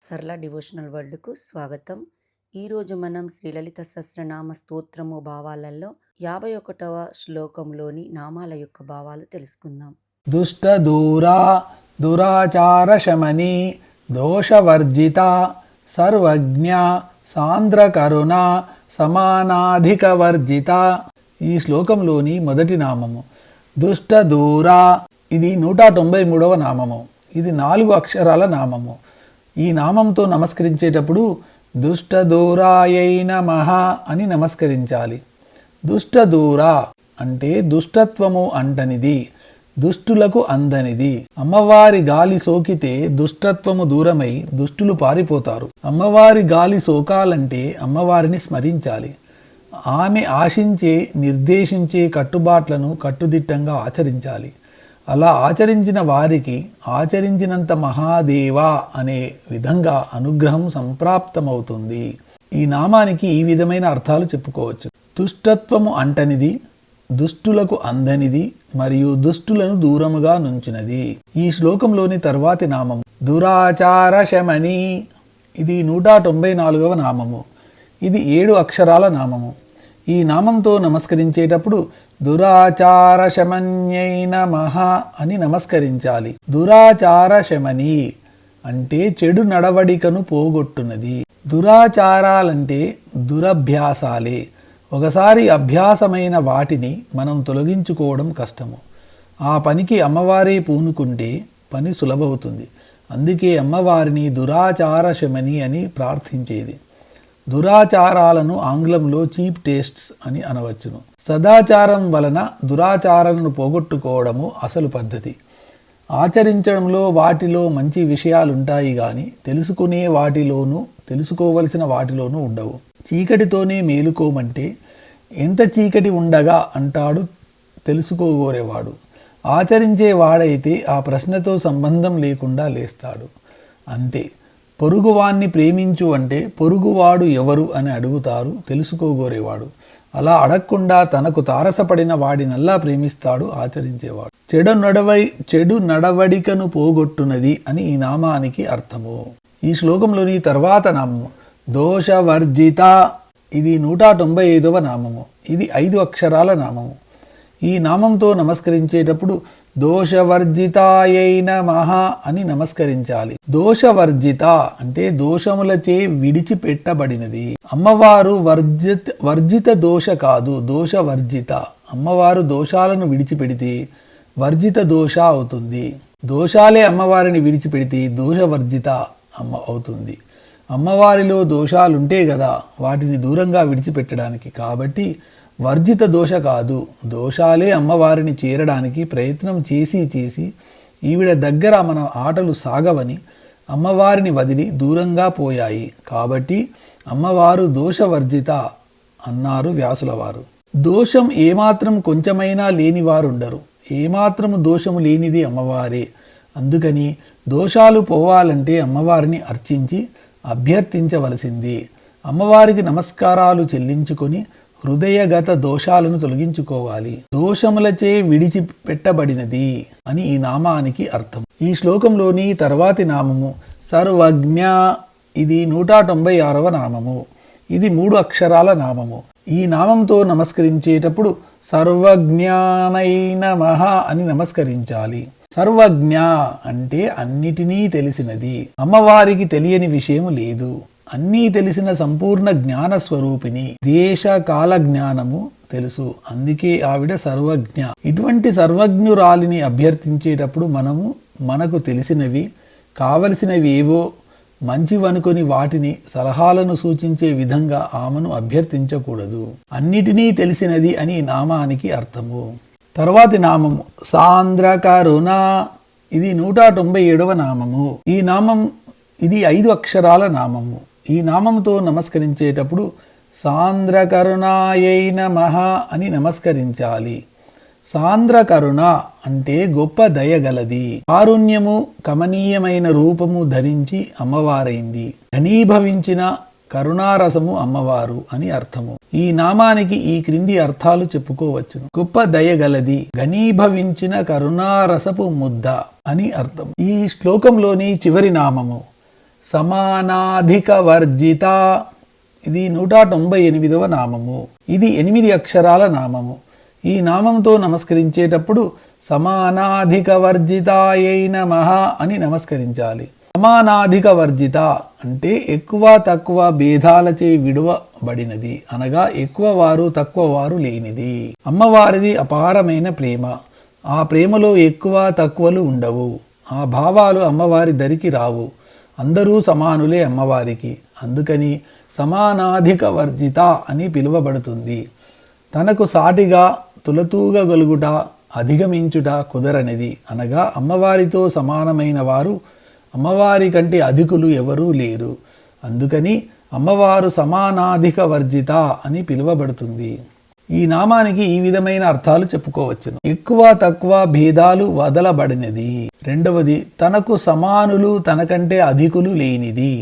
సరళ డివోషనల్ వరల్డ్కు స్వాగతం. ఈరోజు మనం శ్రీలలిత సహస్రనామ స్తోత్రము భావాలలో 51వ శ్లోకంలోని నామాల యొక్క భావాలు తెలుసుకుందాం. దుష్ట దూరా దురాచార శమని దోషవర్జిత సర్వజ్ఞ సాంద్ర కరుణ సమానాధిక వర్జిత. ఈ శ్లోకంలోని మొదటి నామము దుష్ట దూరా. ఇది 193వ నామము. ఇది 4 అక్షరాల నామము. ఈ నామంతో నమస్కరించేటప్పుడు దుష్ట దూరాయై నమః అని నమస్కరించాలి. దుష్ట దూరా అంటే దుష్టత్వము అంటనిది, దుష్టులకు అందనిది. అమ్మవారి గాలి సోకితే దుష్టత్వము దూరమై దుష్టులు పారిపోతారు. అమ్మవారి గాలి సోకాలంటే అమ్మవారిని స్మరించాలి. ఆమె ఆశించే నిర్దేశించే కట్టుబాట్లను కట్టుదిట్టంగా ఆచరించాలి. అలా ఆచరించిన వారికి ఆచరించినంత మహాదేవా అనే విధంగా అనుగ్రహం సంప్రాప్తమవుతుంది. ఈ నామానికి ఈ విధమైన అర్థాలు చెప్పుకోవచ్చు. దుష్టత్వము అంటనిది, దుష్టులకు అందనిది మరియు దుష్టులను దూరముగా నుంచినది. ఈ శ్లోకంలోని తర్వాతి నామము దురాచార శమని. ఇది 194వ నామము. ఇది 7 అక్షరాల నామము. ఈ నామంతో నమస్కరించేటప్పుడు దురాచార శమన్యై నమః అని నమస్కరించాలి. దురాచార శమని అంటే చెడు నడవడికను పోగొట్టునది. దురాచారాలంటే దురభ్యాసాలే. ఒకసారి అభ్యాసమైన వాటిని మనం తొలగించుకోవడం కష్టము. ఆ పనికి అమ్మవారే పూనుకుంటే పని సులభవుతుంది. అందుకే అమ్మవారిని దురాచార శమని అని ప్రార్థించేది. దురాచారాలను ఆంగ్లంలో చీప్ టేస్ట్స్ అని అనవచ్చును. సదాచారం వలన దురాచారాలను పోగొట్టుకోవడము అసలు పద్ధతి. ఆచరించడంలో వాటిలో మంచి విషయాలుంటాయి గాని తెలుసుకునే వాటిలోనూ తెలుసుకోవలసిన వాటిలోనూ ఉండవు. చీకటితోనే మేలుకోమంటే ఎంత చీకటి ఉండగా అంటాడు తెలుసుకోగోరేవాడు. ఆచరించేవాడైతే ఆ ప్రశ్నతో సంబంధం లేకుండా లేస్తాడు. అంతే. పొరుగువాన్ని ప్రేమించు అంటే పొరుగువాడు ఎవరు అని అడుగుతారు తెలుసుకోగోరేవాడు. అలా అడగకుండా తనకు తారసపడిన వాడినల్లా ప్రేమిస్తాడు ఆచరించేవాడు. చెడు నడవడికను పోగొట్టునది అని ఈ నామానికి అర్థము. ఈ శ్లోకంలోని తర్వాత నామము దోషవర్జిత. ఇది 195వ నామము. ఇది 5 అక్షరాల నామము. ఈ నామంతో నమస్కరించేటప్పుడు దోషవర్జితాయై నమః అని నమస్కరించాలి. దోషవర్జిత అంటే దోషములచే విడిచిపెట్టబడినది. అమ్మవారు వర్జిత దోష కాదు, దోషవర్జిత. అమ్మవారు దోషాలను విడిచిపెడితే వర్జిత దోష అవుతుంది. దోషాలే అమ్మవారిని విడిచిపెడితే దోషవర్జిత అవుతుంది. అమ్మవారిలో దోషాలుంటే కదా వాటిని దూరంగా విడిచిపెట్టడానికి. కాబట్టి వర్జిత దోష కాదు, దోషాలే అమ్మవారిని చేరడానికి ప్రయత్నం చేసి ఈవిడ దగ్గర మన ఆటలు సాగవని అమ్మవారిని వదిలి దూరంగా పోయాయి. కాబట్టి అమ్మవారు దోషవర్జిత అన్నారు వ్యాసుల వారు. దోషం ఏమాత్రం కొంచెమైనా లేనివారుండరు. ఏమాత్రము దోషము లేనిది అమ్మవారే. అందుకని దోషాలు పోవాలంటే అమ్మవారిని అర్చించి అభ్యర్థించవలసింది. అమ్మవారికి నమస్కారాలు చెల్లించుకొని హృదయగత దోషాలను తొలగించుకోవాలి. దోషములచే విడిచిపెట్టబడినది అని ఈ నామానికి అర్థం. ఈ శ్లోకంలోని తర్వాతి నామము సర్వజ్ఞ. ఇది 196వ నామము. ఇది 3 అక్షరాల నామము. ఈ నామంతో నమస్కరించేటప్పుడు సర్వజ్ఞానై నమః అని నమస్కరించాలి. సర్వజ్ఞ అంటే అన్నిటినీ తెలిసినది. అమ్మవారికి తెలియని విషయము లేదు. అన్నీ తెలిసిన సంపూర్ణ జ్ఞాన స్వరూపిణి. దేశ కాల జ్ఞానము తెలుసు. అందుకే ఆవిడ సర్వజ్ఞ. ఇటువంటి సర్వజ్ఞురాలిని అభ్యర్థించేటప్పుడు మనకు తెలిసినవి కావలసినవి ఏవో మంచివనుకొని వాటిని సలహాలను సూచించే విధంగా ఆమెను అభ్యర్థించకూడదు. అన్నిటినీ తెలిసినది అని నామానికి అర్థము. తర్వాతి నామము సాంద్ర కరుణ. ఇది 197వ నామము. ఈ నామం ఇది 5 అక్షరాల నామము. ఈ నామంతో నమస్కరించేటప్పుడు సాంద్ర కరుణాయై నమః అని నమస్కరించాలి. సాంద్ర కరుణ అంటే గొప్ప దయగలది. కారుణ్యము కమనీయమైన రూపము ధరించి అమ్మవారైంది. ఘనీభవించిన కరుణారసము అమ్మవారు అని అర్థము. ఈ నామానికి ఈ క్రింది అర్థాలు చెప్పుకోవచ్చును. గొప్ప దయగలది, ఘనీభవించిన కరుణారసపు ముద్ద అని అర్థం. ఈ శ్లోకంలోని చివరి నామము సమానాధిక వర్జిత. ఇది 198వ నామము. ఇది 8 అక్షరాల నామము. ఈ నామంతో నమస్కరించేటప్పుడు సమానాధిక వర్జితాయై నమః అని నమస్కరించాలి. సమానాధిక వర్జిత అంటే ఎక్కువ తక్కువ భేదాలచే విడువబడినది, అనగా ఎక్కువ వారు తక్కువ వారు లేనిది. అమ్మవారిది అపారమైన ప్రేమ. ఆ ప్రేమలో ఎక్కువ తక్కువలు ఉండవు. ఆ భావాలు అమ్మవారి దరికి రావు. అందరూ సమానులే అమ్మవారికి. అందుకని సమానాధిక వర్జిత అని పిలువబడుతుంది. తనకు సాటిగా తులతూగగలుగుట, అధిగమించుట కుదరనిది, అనగా అమ్మవారితో సమానమైన వారు అమ్మవారి కంటే అధికులు ఎవరూ లేరు. అందుకని అమ్మవారు సమానాధిక వర్జిత అని పిలువబడుతుంది. ఈ నామానికి ఈ విధమైన అర్థాలు చెప్పుకోవచ్చును. ఎక్కువ తక్కువ భేదాలు వదలబడినది. రెండవది, తనకు సమానులు తనకంటే అధికులు లేనిది.